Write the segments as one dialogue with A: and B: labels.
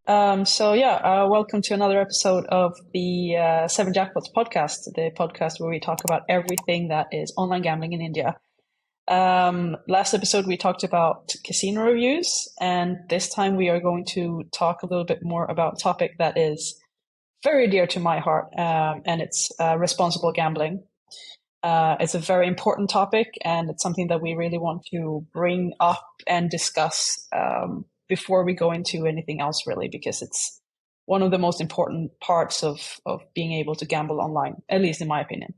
A: Welcome to another episode of the Seven Jackpots podcast, the podcast where we talk about everything that is online gambling in India. Last episode we talked about casino reviews, and this time we are going to talk a little bit more about a topic that is very dear to my heart, and it's responsible gambling. It's a very important topic, and it's something that we really want to bring up and discuss before we go into anything else, really, because it's one of the most important parts of being able to gamble online, at least in my opinion.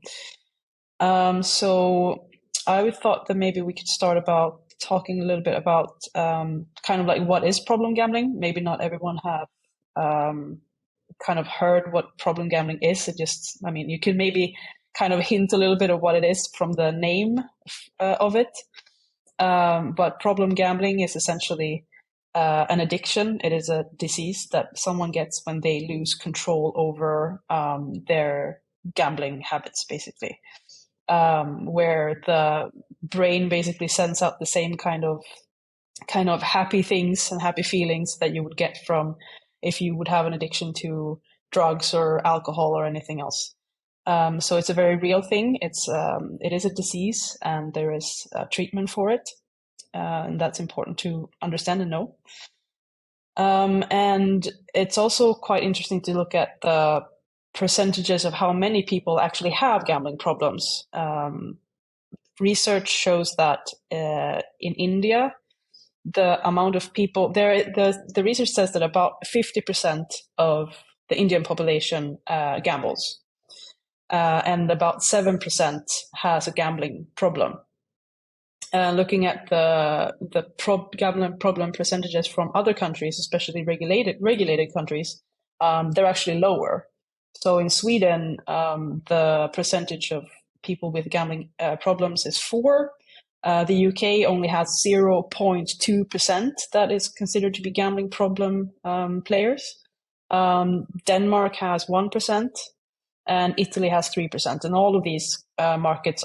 A: So I thought that maybe we could start about talking a little bit about kind of like what is problem gambling. Maybe not everyone have kind of heard what problem gambling is. You could maybe kind of hint a little bit of what it is from the name of it. But problem gambling is essentially an addiction. It is a disease that someone gets when they lose control over their gambling habits, basically, where the brain basically sends out the same kind of happy things and happy feelings that you would get from if you would have an addiction to drugs or alcohol or anything else. So it's a very real thing. It is a disease, and there is a treatment for it, and that's important to understand and know. And it's also quite interesting to look at the percentages of how many people actually have gambling problems. Research shows that in India, the amount of people there, the research says that about 50% of the Indian population gambles. And about 7% has a gambling problem. Looking at the gambling problem percentages from other countries, especially regulated countries, they're actually lower. So in Sweden, the percentage of people with gambling problems is 4. The UK only has 0.2% that is considered to be gambling problem players. Denmark has 1%. And Italy has 3%. And all of these markets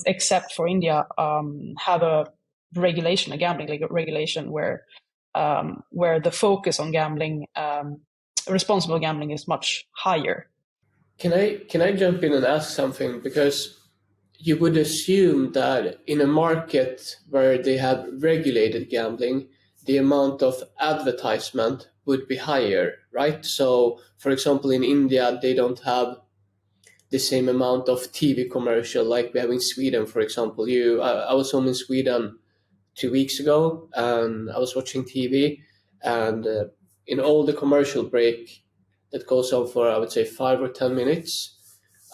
A: except for India have a gambling regulation where the focus on gambling, responsible gambling, is much higher.
B: Can I jump in and ask something? Because you would assume that in a market where they have regulated gambling, the amount of advertisement would be higher, right? So, for example, in India, they don't have the same amount of TV commercial like we have in Sweden, for example. I was home in Sweden 2 weeks ago, and I was watching TV, and in all the commercial break that goes on for, I would say, 5 or 10 minutes,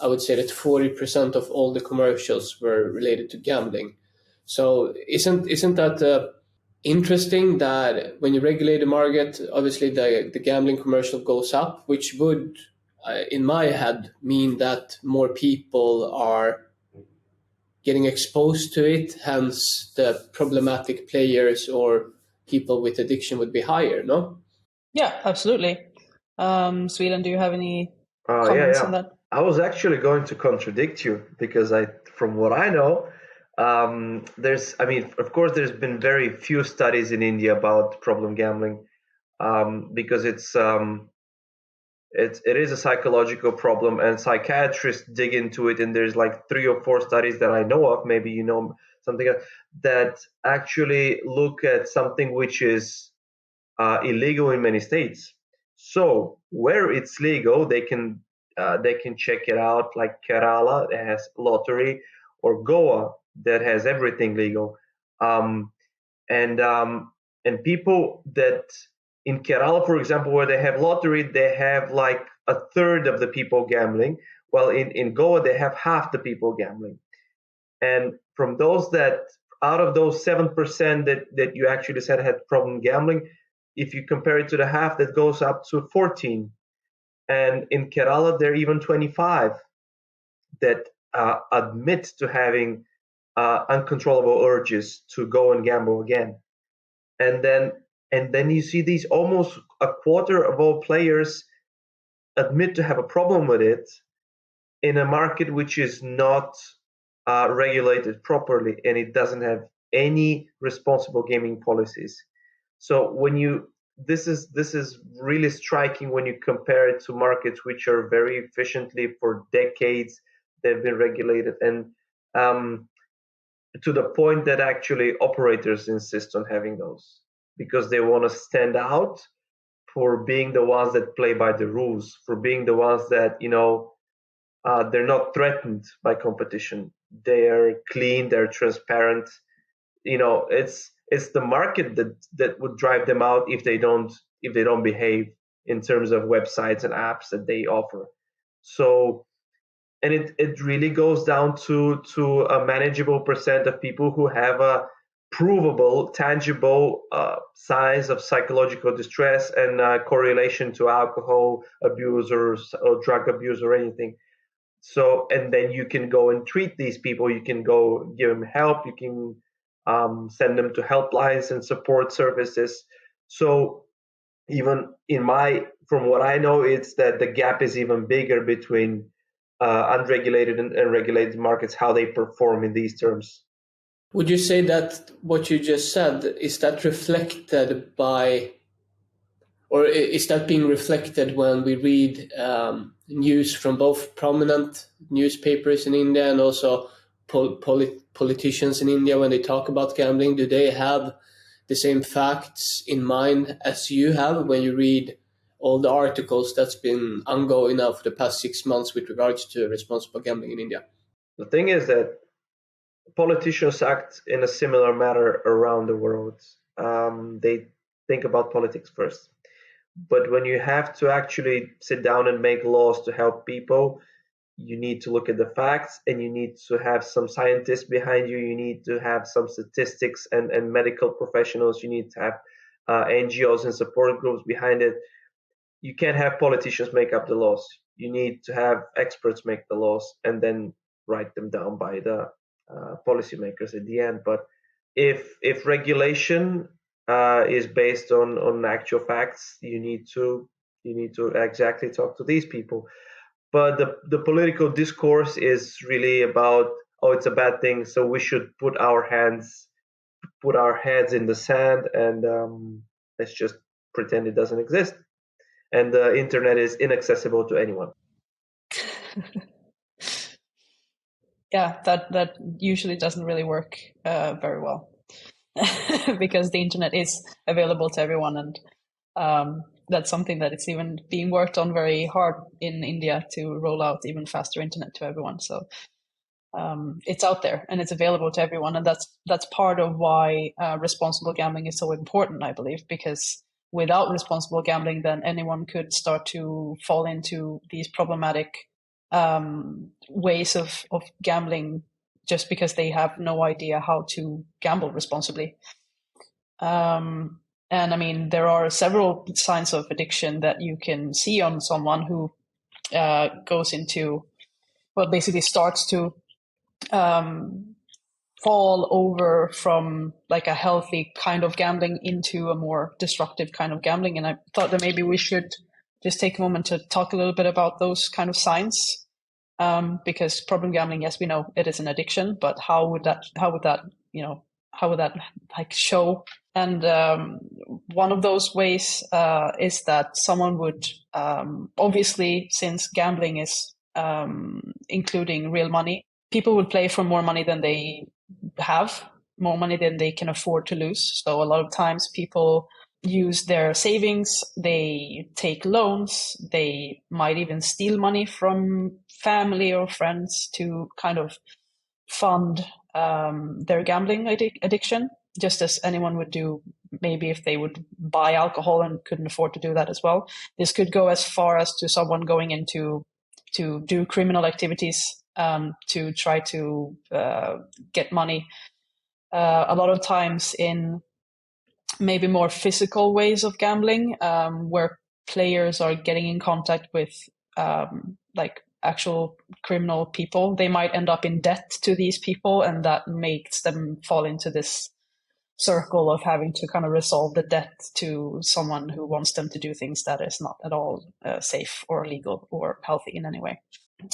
B: I would say that 40% of all the commercials were related to gambling. So isn't that interesting that when you regulate the market, obviously the gambling commercial goes up, which would, in my head, mean that more people are getting exposed to it, hence the problematic players or people with addiction would be higher, no?
A: Yeah, absolutely. Sweden, do you have any comments on that?
C: I was actually going to contradict you because from what I know, of course, there's been very few studies in India about problem gambling, because it is a psychological problem, and psychiatrists dig into it, and there's like 3 or 4 studies that I know of, maybe you know something else, that actually look at something which is illegal in many states. So where it's legal, they can check it out, like Kerala that has lottery, or Goa that has everything legal, and people that in Kerala, for example, where they have lottery, they have like a third of the people gambling, while in Goa they have half the people gambling. And from out of those 7% that you actually said had problem gambling, if you compare it to the half, that goes up to 14. And in Kerala, there are even 25 that admit to having uncontrollable urges to go and gamble again. And then you see these almost a quarter of all players admit to have a problem with it in a market which is not regulated properly, and it doesn't have any responsible gaming policies. So this is really striking when you compare it to markets which are very efficiently for decades they've been regulated, and to the point that actually operators insist on having those because they want to stand out for being the ones that play by the rules, for being the ones that they're not threatened by competition. They're clean, they're transparent. It's the market that would drive them out if they don't behave in terms of websites and apps that they offer. So, and it really goes down to a manageable percent of people who have a provable, tangible signs of psychological distress and correlation to alcohol abuse or drug abuse or anything. So, and then you can go and treat these people. You can go give them help. You can send them to helplines and support services. So, even from what I know, it's that the gap is even bigger between unregulated and regulated markets, how they perform in these terms.
B: Would you say that what you just said, is that reflected by, or is that being reflected when we read news from both prominent newspapers in India and also politicians in India when they talk about gambling? Do they have the same facts in mind as you have when you read all the articles that's been ongoing now for the past 6 months with regards to responsible gambling in India?
C: The thing is that politicians act in a similar manner around the world. They think about politics first. But when you have to actually sit down and make laws to help people, you need to look at the facts and you need to have some scientists behind you. You need to have some statistics and medical professionals. You need to have NGOs and support groups behind it. You can't have politicians make up the laws. You need to have experts make the laws and then write them down by the policymakers at the end. But if regulation is based on actual facts, you need to exactly talk to these people. But the political discourse is really about, oh, it's a bad thing, so we should put our heads in the sand and let's just pretend it doesn't exist. And the internet is inaccessible to anyone.
A: Yeah, that usually doesn't really work very well because the internet is available to everyone, and that's something that it's even being worked on very hard in India to roll out even faster internet to everyone. So it's out there and it's available to everyone, and that's part of why responsible gambling is so important, I believe, because without responsible gambling, then anyone could start to fall into these problematic ways of gambling just because they have no idea how to gamble responsibly. And I mean, there are several signs of addiction that you can see on someone who goes into, well, basically starts to fall over from like a healthy kind of gambling into a more destructive kind of gambling. And I thought that maybe we should just take a moment to talk a little bit about those kind of signs. Because problem gambling, yes, we know it is an addiction, but how would that like show? And one of those ways is that someone would obviously, since gambling is including real money, people would play for more money than they have, more money than they can afford to lose. So a lot of times people use their savings, they take loans, they might even steal money from family or friends to kind of fund their gambling addiction, just as anyone would do maybe if they would buy alcohol and couldn't afford to do that as well. This could go as far as to someone going into to do criminal activities to try to get money. A lot of times in maybe more physical ways of gambling, where players are getting in contact with like actual criminal people. They might end up in debt to these people, and that makes them fall into this circle of having to kind of resolve the debt to someone who wants them to do things that is not at all safe or legal or healthy in any way.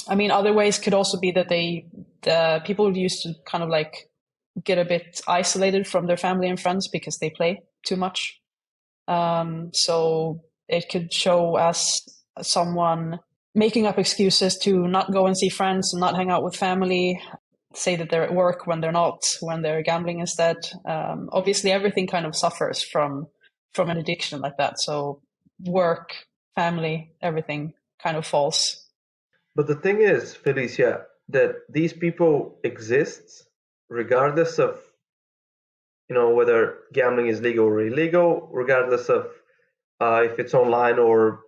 A: I mean, other ways could also be that the people used to kind of like get a bit isolated from their family and friends because they play too much. So it could show as someone making up excuses to not go and see friends and not hang out with family, say that they're at work when they're not, when they're gambling instead. Obviously, everything kind of suffers from an addiction like that. So work, family, everything kind of falls.
C: But the thing is, Felicia, that these people exist regardless of whether gambling is legal or illegal, regardless of if it's online or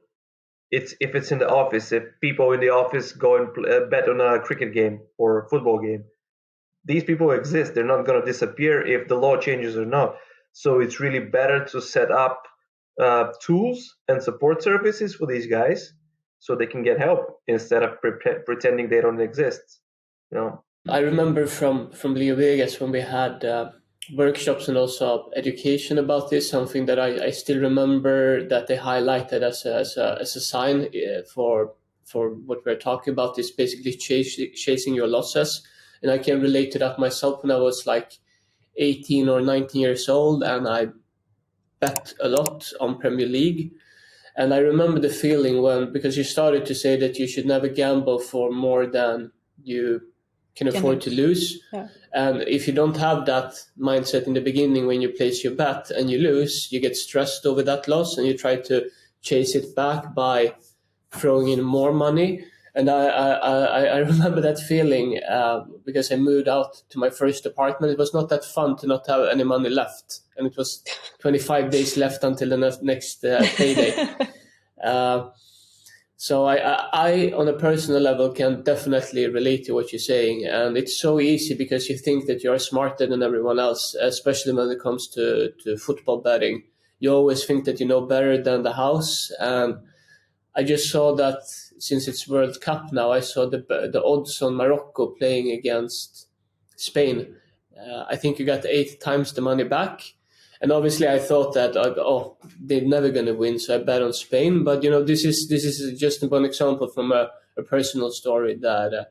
C: if it's in the office. If people in the office go and bet on a cricket game or a football game, these people exist. They're not going to disappear if the law changes or not. So it's really better to set up tools and support services for these guys so they can get help instead of pretending they don't exist.
B: I remember from Leo Vegas when we had workshops and also education about this, something that I still remember that they highlighted as a sign for what we're talking about is basically chasing your losses. And I can relate to that myself when I was like 18 or 19 years old, and I bet a lot on Premier League. And I remember the feeling because you started to say that you should never gamble for more than you can afford to lose.
A: Yeah.
B: And if you don't have that mindset in the beginning when you place your bet and you lose, you get stressed over that loss and you try to chase it back by throwing in more money. And I remember that feeling because I moved out to my first apartment. It was not that fun to not have any money left. And it was 25 days left until the next payday. So I, on a personal level, can definitely relate to what you're saying. And it's so easy because you think that you're smarter than everyone else, especially when it comes to football betting. You always think that you know better than the house. And I just saw that since it's World Cup now, I saw the odds on Morocco playing against Spain. I think you got 8 times the money back. And obviously, I thought that they're never going to win, so I bet on Spain. But this is just one example from a personal story that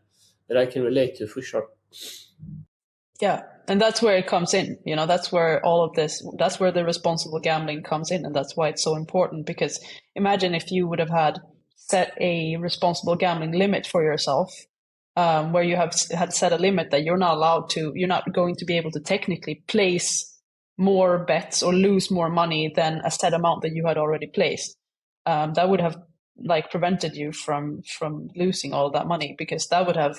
B: I can relate to for sure.
A: Yeah, and that's where it comes in. That's where that's where the responsible gambling comes in, and that's why it's so important. Because imagine if you would have had set a responsible gambling limit for yourself, where you had set a limit that you're not going to be able to technically place more bets or lose more money than a set amount that you had already placed. That would have prevented you from losing all of that money, because that would have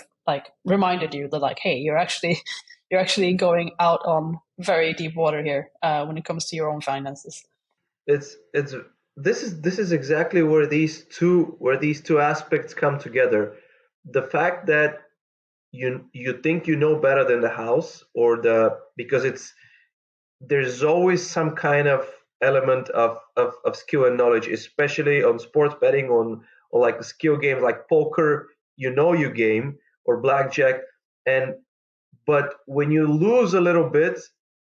A: reminded you that hey, you're actually going out on very deep water here when it comes to your own finances.
C: This is exactly where these two aspects come together. The fact that you think you know better than the house, because there's always some kind of element of skill and knowledge, especially on sports betting, on like skill games like poker. Your game, or blackjack, but when you lose a little bit,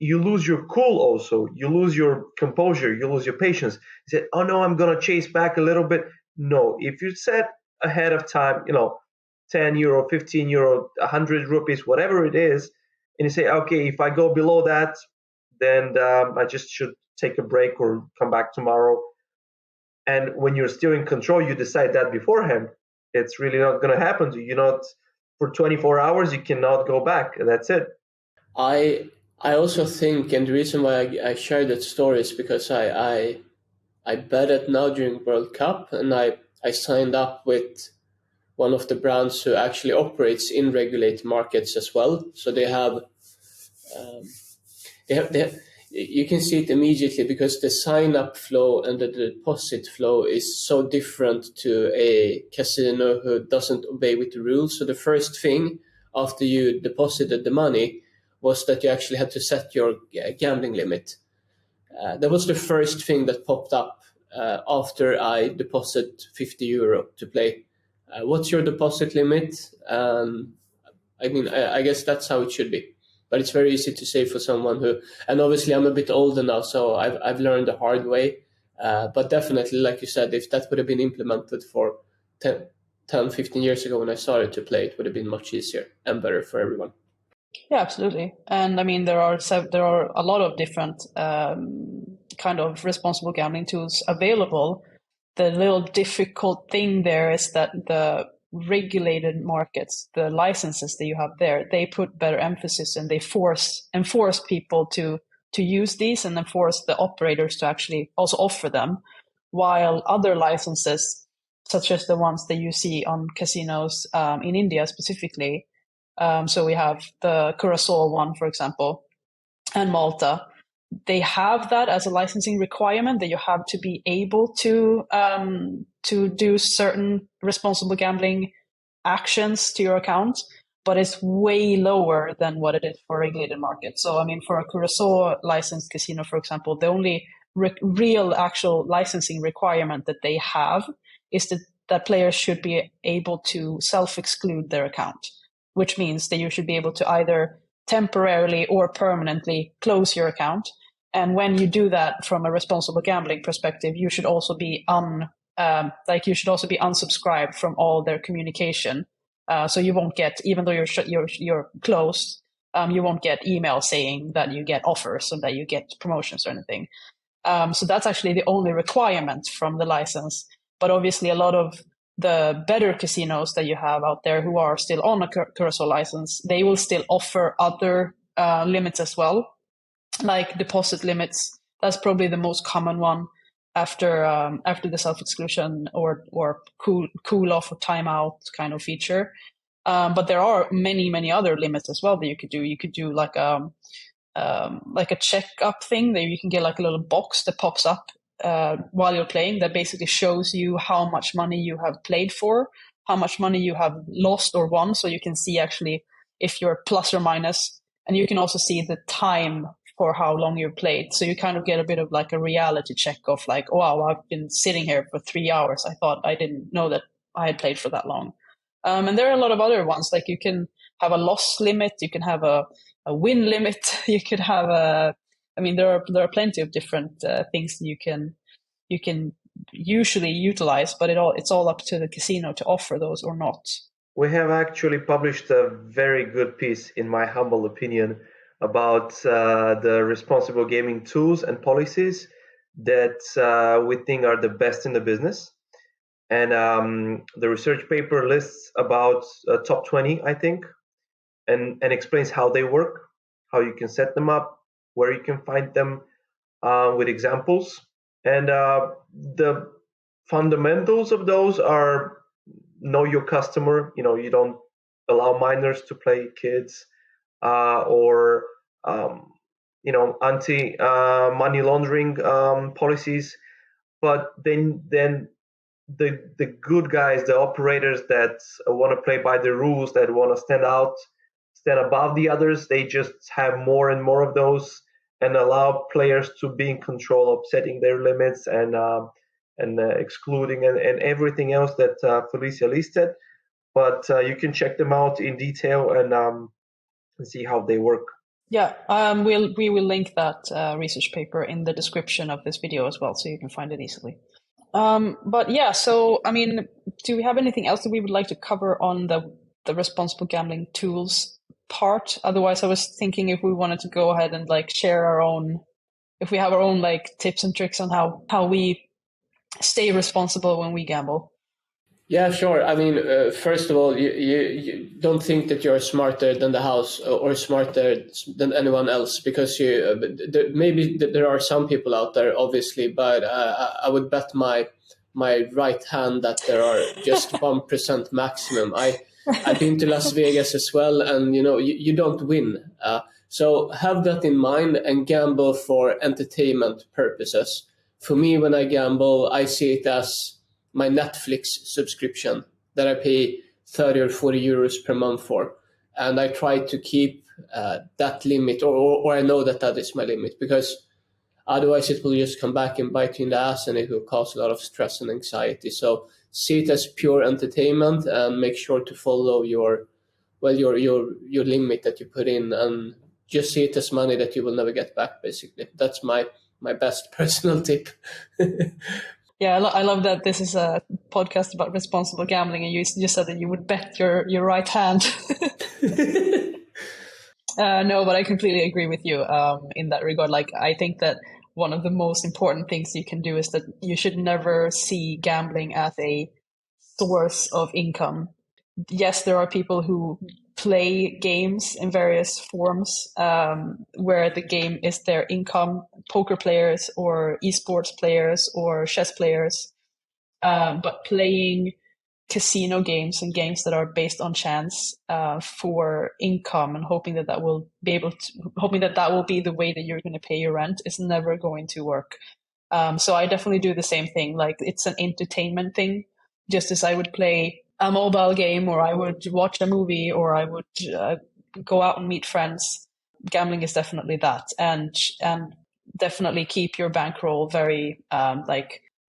C: you lose your cool also. You lose your composure. You lose your patience. You say, oh no, I'm going to chase back a little bit. No, if you set ahead of time, 10 euro, 15 euro, 100 rupees, whatever it is, and you say, okay, if I go below that, then I just should take a break or come back tomorrow. And when you're still in control, you decide that beforehand. It's really not going to happen to you. For 24 hours, you cannot go back, and that's it.
B: I also think, and the reason why I share that story is because I bet it now during World Cup, and I signed up with one of the brands who actually operates in regulated markets as well. So they have you can see it immediately because the sign-up flow and the deposit flow is so different to a casino who doesn't obey with the rules. So the first thing after you deposited the money was that you actually had to set your gambling limit. That was the first thing that popped up after I deposited 50 euro to play. What's your deposit limit? I guess that's how it should be. But it's very easy to say for someone who, and obviously I'm a bit older now, so I've learned the hard way. But definitely, like you said, if that would have been implemented for 10, 15 years ago when I started to play, it would have been much easier and better for everyone.
A: Yeah, absolutely. And I mean, there are a lot of different kind of responsible gambling tools available. The little difficult thing there is that the regulated markets, the licenses that you have there, they put better emphasis and they enforce people to use these and enforce the operators to actually also offer them, while other licenses, such as the ones that you see on casinos in India specifically, so we have the Curacao one, for example, and Malta, they have that as a licensing requirement that you have to be able to do certain responsible gambling actions to your account, but it's way lower than what it is for regulated markets. So, I mean, for a Curacao licensed casino, for example, the only real actual licensing requirement that they have is that players should be able to self-exclude their account, which means that you should be able to either temporarily or permanently close your account. And when you do that from a responsible gambling perspective, you should also be unsubscribed from all their communication. So you won't get, even though you're closed, you won't get email saying that you get offers or that you get promotions or anything. So that's actually the only requirement from the license. But obviously, a lot of the better casinos that you have out there who are still on a Curacao license, they will still offer other limits as well, like deposit limits. That's probably the most common one after the self-exclusion or cool off or timeout kind of feature. But there are many other limits as well that you could do. You could do like a check-up thing that you can get like a little box that pops up while you're playing that basically shows you how much money you have played for, how much money you have lost or won. So you can see actually if you're plus or minus, and you can also see the time for how long you've played. So you kind of get a bit of like a reality check of like, oh, wow, I've been sitting here for 3 hours. I didn't know that I had played for that long. And there are a lot of other ones, like you can have a loss limit, you can have a win limit, you could have there are plenty of different things that you can usually utilize, but it's all up to the casino to offer those or not.
C: We have actually published a very good piece, in my humble opinion, about the responsible gaming tools and policies that we think are the best in the business. And the research paper lists about top 20, I think, and explains how they work, how you can set them up, where you can find them with examples. And the fundamentals of those are know your customer. You don't allow minors to play, kids, or anti money laundering policies. But then the good guys, the operators that want to play by the rules, that want to stand above the others, they just have more and more of those and allow players to be in control of setting their limits and excluding and everything else that Felicia listed. But you can check them out in detail and see how they work.
A: Yeah, we will link that research paper in the description of this video as well, so you can find it easily. But yeah, so I mean, do we have anything else that we would like to cover on the responsible gambling tools part? Otherwise, I was thinking if we wanted to go ahead and like share our own, if we have our own like tips and tricks on how we stay responsible when we gamble.
B: Yeah, sure. I mean, first of all, you don't think that you're smarter than the house or smarter than anyone else, because maybe there are some people out there, obviously, but I would bet my right hand that there are just 1% maximum. I've been to Las Vegas as well, and you don't win. So have that in mind and gamble for entertainment purposes. For me, when I gamble, I see it as my Netflix subscription that I pay 30 or 40 euros per month for. And I try to keep that limit, or I know that is my limit, because otherwise it will just come back and bite you in the ass and it will cause a lot of stress and anxiety. So see it as pure entertainment and make sure to follow your limit that you put in, and just see it as money that you will never get back, basically. That's my best personal tip.
A: Yeah, I love that this is a podcast about responsible gambling, and you said that you would bet your right hand. No, but I completely agree with you in that regard. Like, I think that one of the most important things you can do is that you should never see gambling as a source of income. Yes, there are people who play games in various forms where the game is their income, poker players or esports players or chess players. But playing casino games and games that are based on chance for income and hoping that will be the way that you're going to pay your rent is never going to work. So I definitely do the same thing. Like, it's an entertainment thing, just as I would play a mobile game, or I would watch a movie, or I would go out and meet friends. Gambling is definitely that, and definitely keep your bankroll very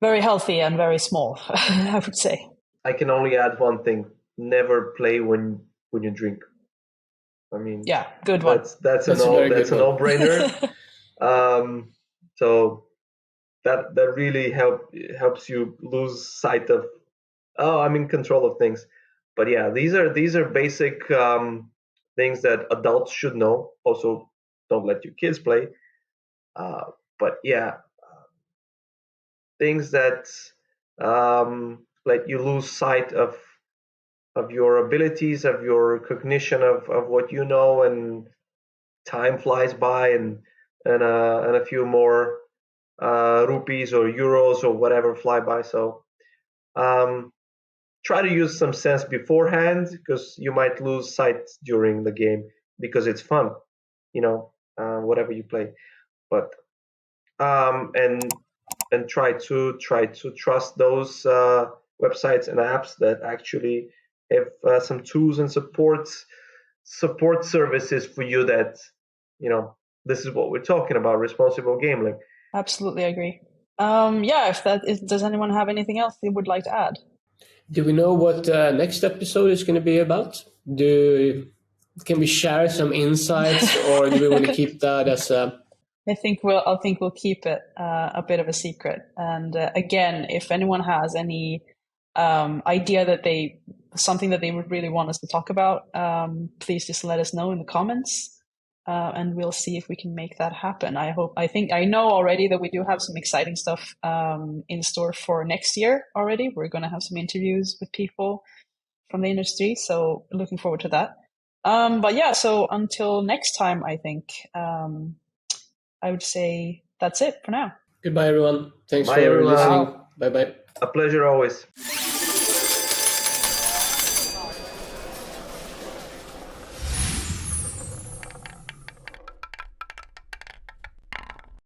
A: very healthy and very small. I would say.
C: I can only add one thing: never play when you drink. I mean,
A: yeah, good one.
C: That's a no-brainer. So that really helps you lose sight of, oh, I'm in control of things. But yeah, these are basic things that adults should know. Also, don't let your kids play. But yeah, things that let you lose sight of your abilities, of your cognition of what you know, and time flies by, and a few more rupees or euros or whatever fly by. So try to use some sense beforehand, because you might lose sight during the game because it's fun, whatever you play. But and try to trust those websites and apps that actually have some tools and support services for you, that this is what we're talking about: responsible gambling.
A: Absolutely agree. Does anyone have anything else they would like to add?
B: Do we know what next episode is going to be about? Can we share some insights, or do we want to keep that as a...
A: I think we'll keep it a bit of a secret. And again, if anyone has any idea something that they would really want us to talk about, please just let us know in the comments, and we'll see if we can make that happen. I know already that we do have some exciting stuff in store for next year already. We're going to have some interviews with people from the industry, so looking forward to that. But yeah, so until next time, I think I would say that's it for now.
B: Goodbye, everyone. Thanks
C: Bye,
B: for
C: everyone.
B: listening. Bye-bye.
C: A pleasure always.